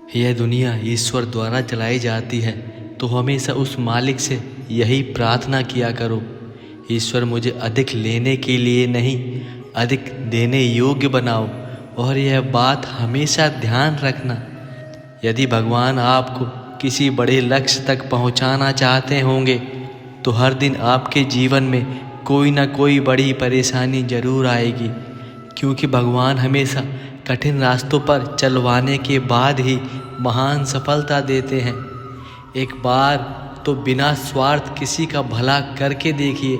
यह दुनिया ईश्वर द्वारा चलाई जाती है, तो हमेशा उस मालिक से यही प्रार्थना किया करो, ईश्वर मुझे अधिक लेने के लिए नहीं, अधिक देने योग्य बनाओ। और यह बात हमेशा ध्यान रखना, यदि भगवान आपको किसी बड़े लक्ष्य तक पहुंचाना चाहते होंगे तो हर दिन आपके जीवन में कोई ना कोई बड़ी परेशानी जरूर आएगी, क्योंकि भगवान हमेशा कठिन रास्तों पर चलवाने के बाद ही महान सफलता देते हैं। एक बार तो बिना स्वार्थ किसी का भला करके देखिए,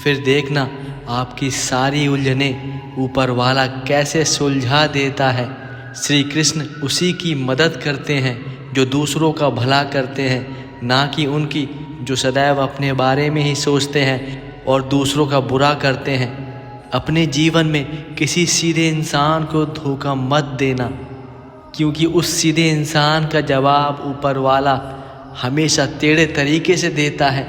फिर देखना आपकी सारी उलझनें ऊपर वाला कैसे सुलझा देता है। श्री कृष्ण उसी की मदद करते हैं जो दूसरों का भला करते हैं, ना कि उनकी जो सदैव अपने बारे में ही सोचते हैं और दूसरों का बुरा करते हैं। अपने जीवन में किसी सीधे इंसान को धोखा मत देना, क्योंकि उस सीधे इंसान का जवाब ऊपर वाला हमेशा टेढ़े तरीके से देता है।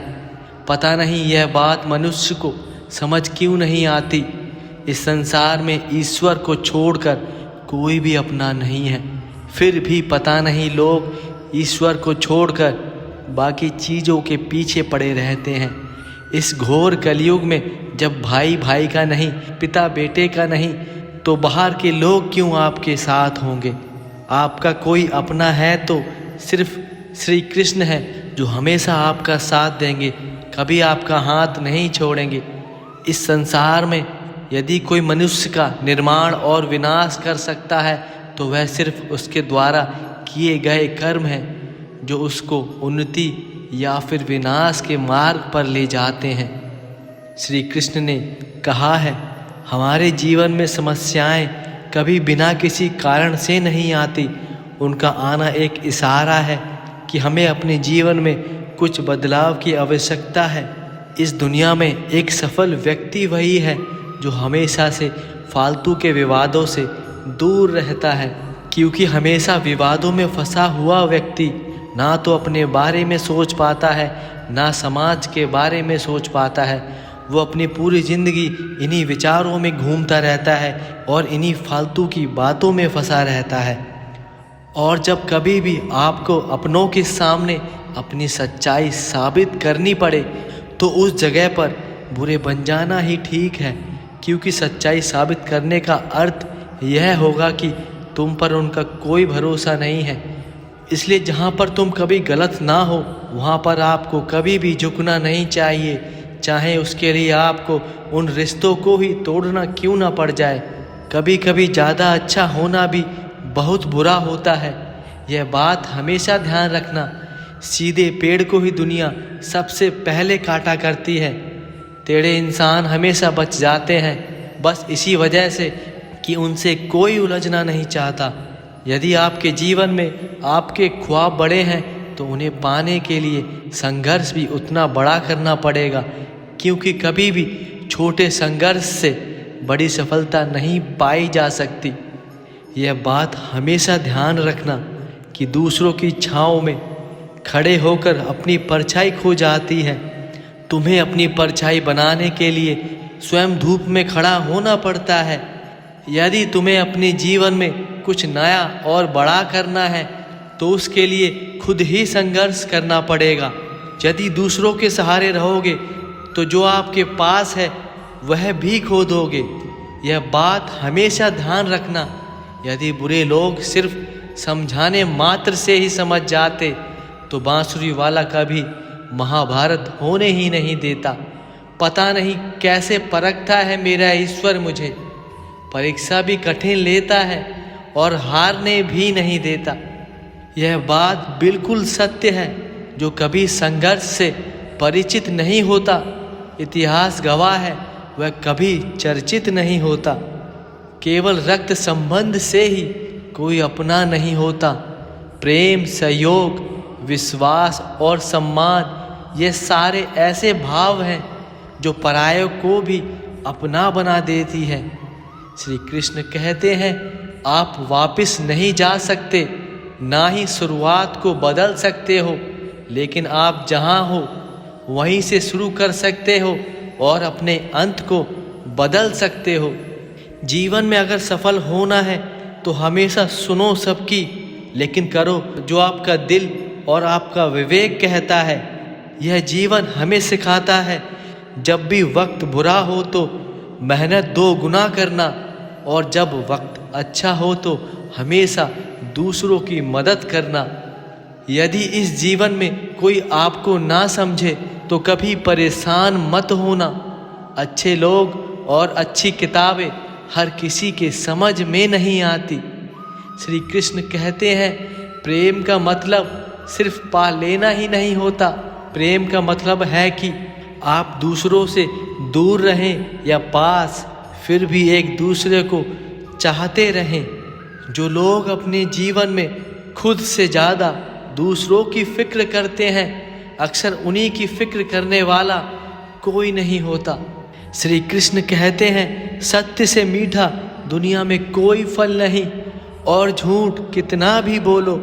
पता नहीं यह बात मनुष्य को समझ क्यों नहीं आती। इस संसार में ईश्वर को छोड़कर कोई भी अपना नहीं है, फिर भी पता नहीं लोग ईश्वर को छोड़कर बाकी चीज़ों के पीछे पड़े रहते हैं। इस घोर कलयुग में जब भाई भाई का नहीं, पिता बेटे का नहीं, तो बाहर के लोग क्यों आपके साथ होंगे। आपका कोई अपना है तो सिर्फ श्री कृष्ण है, जो हमेशा आपका साथ देंगे, कभी आपका हाथ नहीं छोड़ेंगे। इस संसार में यदि कोई मनुष्य का निर्माण और विनाश कर सकता है तो वह सिर्फ उसके द्वारा किए गए कर्म हैं, जो उसको उन्नति या फिर विनाश के मार्ग पर ले जाते हैं। श्री कृष्ण ने कहा है, हमारे जीवन में समस्याएं कभी बिना किसी कारण से नहीं आती, उनका आना एक इशारा है कि हमें अपने जीवन में कुछ बदलाव की आवश्यकता है। इस दुनिया में एक सफल व्यक्ति वही है जो हमेशा से फालतू के विवादों से दूर रहता है, क्योंकि हमेशा विवादों में फंसा हुआ व्यक्ति ना तो अपने बारे में सोच पाता है, ना समाज के बारे में सोच पाता है। वो अपनी पूरी ज़िंदगी इन्हीं विचारों में घूमता रहता है और इन्हीं फालतू की बातों में फंसा रहता है। और जब कभी भी आपको अपनों के सामने अपनी सच्चाई साबित करनी पड़े तो उस जगह पर बुरे बन जाना ही ठीक है, क्योंकि सच्चाई साबित करने का अर्थ यह होगा कि तुम पर उनका कोई भरोसा नहीं है। इसलिए जहाँ पर तुम कभी गलत ना हो वहाँ पर आपको कभी भी झुकना नहीं चाहिए, चाहे उसके लिए आपको उन रिश्तों को ही तोड़ना क्यों ना पड़ जाए। कभी कभी ज़्यादा अच्छा होना भी बहुत बुरा होता है, यह बात हमेशा ध्यान रखना। सीधे पेड़ को ही दुनिया सबसे पहले काटा करती है, टेढ़े इंसान हमेशा बच जाते हैं, बस इसी वजह से कि उनसे कोई उलझना नहीं चाहता। यदि आपके जीवन में आपके ख्वाब बड़े हैं तो उन्हें पाने के लिए संघर्ष भी उतना बड़ा करना पड़ेगा, क्योंकि कभी भी छोटे संघर्ष से बड़ी सफलता नहीं पाई जा सकती। यह बात हमेशा ध्यान रखना कि दूसरों की छाँव में खड़े होकर अपनी परछाई खो जाती है। तुम्हें अपनी परछाई बनाने के लिए स्वयं धूप में खड़ा होना पड़ता है। यदि तुम्हें अपने जीवन में कुछ नया और बड़ा करना है तो उसके लिए खुद ही संघर्ष करना पड़ेगा। यदि दूसरों के सहारे रहोगे तो जो आपके पास है वह भी खो दोगे। यह बात हमेशा ध्यान रखना। यदि बुरे लोग सिर्फ समझाने मात्र से ही समझ जाते तो बांसुरी वाला कभी महाभारत होने ही नहीं देता। पता नहीं कैसे परखता है मेरा ईश्वर मुझे, परीक्षा भी कठिन लेता है और हारने भी नहीं देता। यह बात बिल्कुल सत्य है। जो कभी संघर्ष से परिचित नहीं होता, इतिहास गवाह है, वह कभी चर्चित नहीं होता। केवल रक्त संबंध से ही कोई अपना नहीं होता। प्रेम, सहयोग, विश्वास और सम्मान, ये सारे ऐसे भाव हैं जो परायों को भी अपना बना देती है। श्री कृष्ण कहते हैं, आप वापस नहीं जा सकते, ना ही शुरुआत को बदल सकते हो, लेकिन आप जहाँ हो वहीं से शुरू कर सकते हो और अपने अंत को बदल सकते हो। जीवन में अगर सफल होना है तो हमेशा सुनो सबकी, लेकिन करो जो आपका दिल और आपका विवेक कहता है। यह जीवन हमें सिखाता है, जब भी वक्त बुरा हो तो मेहनत 2 गुना करना, और जब वक्त अच्छा हो तो हमेशा दूसरों की मदद करना। यदि इस जीवन में कोई आपको ना समझे तो कभी परेशान मत होना। अच्छे लोग और अच्छी किताबें हर किसी के समझ में नहीं आती। श्री कृष्ण कहते हैं, प्रेम का मतलब सिर्फ पा लेना ही नहीं होता। प्रेम का मतलब है कि आप दूसरों से दूर रहें या पास, फिर भी एक दूसरे को चाहते रहें। जो लोग अपने जीवन में खुद से ज़्यादा दूसरों की फिक्र करते हैं, अक्सर उन्हीं की फिक्र करने वाला कोई नहीं होता। श्री कृष्ण कहते हैं, सत्य से मीठा दुनिया में कोई फल नहीं, और झूठ कितना भी बोलो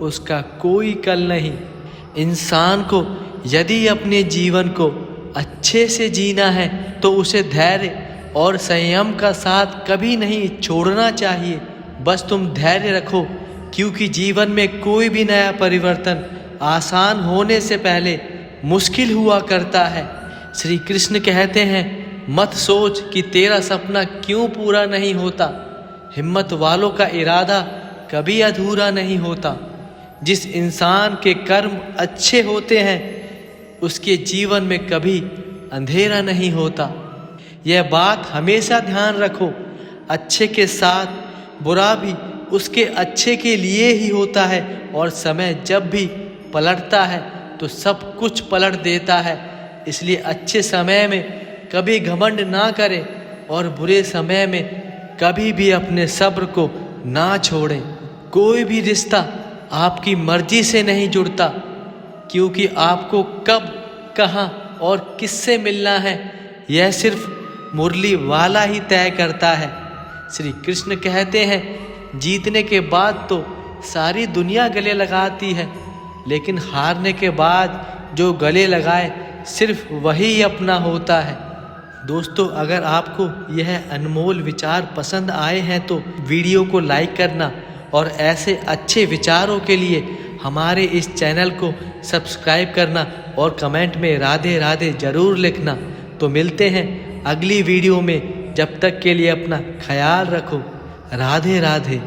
उसका कोई कल नहीं। इंसान को यदि अपने जीवन को अच्छे से जीना है तो उसे धैर्य और संयम का साथ कभी नहीं छोड़ना चाहिए। बस तुम धैर्य रखो, क्योंकि जीवन में कोई भी नया परिवर्तन आसान होने से पहले मुश्किल हुआ करता है। श्री कृष्ण कहते हैं, मत सोच कि तेरा सपना क्यों पूरा नहीं होता। हिम्मत वालों का इरादा कभी अधूरा नहीं होता। जिस इंसान के कर्म अच्छे होते हैं उसके जीवन में कभी अंधेरा नहीं होता। यह बात हमेशा ध्यान रखो, अच्छे के साथ बुरा भी उसके अच्छे के लिए ही होता है, और समय जब भी पलटता है तो सब कुछ पलट देता है। इसलिए अच्छे समय में कभी घमंड ना करें और बुरे समय में कभी भी अपने सब्र को ना छोड़ें। कोई भी रिश्ता आपकी मर्जी से नहीं जुड़ता, क्योंकि आपको कब, कहाँ और किससे मिलना है यह सिर्फ मुरली वाला ही तय करता है। श्री कृष्ण कहते हैं, जीतने के बाद तो सारी दुनिया गले लगाती है, लेकिन हारने के बाद जो गले लगाए सिर्फ वही अपना होता है। दोस्तों, अगर आपको यह अनमोल विचार पसंद आए हैं तो वीडियो को लाइक करना, और ऐसे अच्छे विचारों के लिए हमारे इस चैनल को सब्सक्राइब करना, और कमेंट में राधे राधे ज़रूर लिखना। तो मिलते हैं अगली वीडियो में, जब तक के लिए अपना ख्याल रखो। राधे राधे।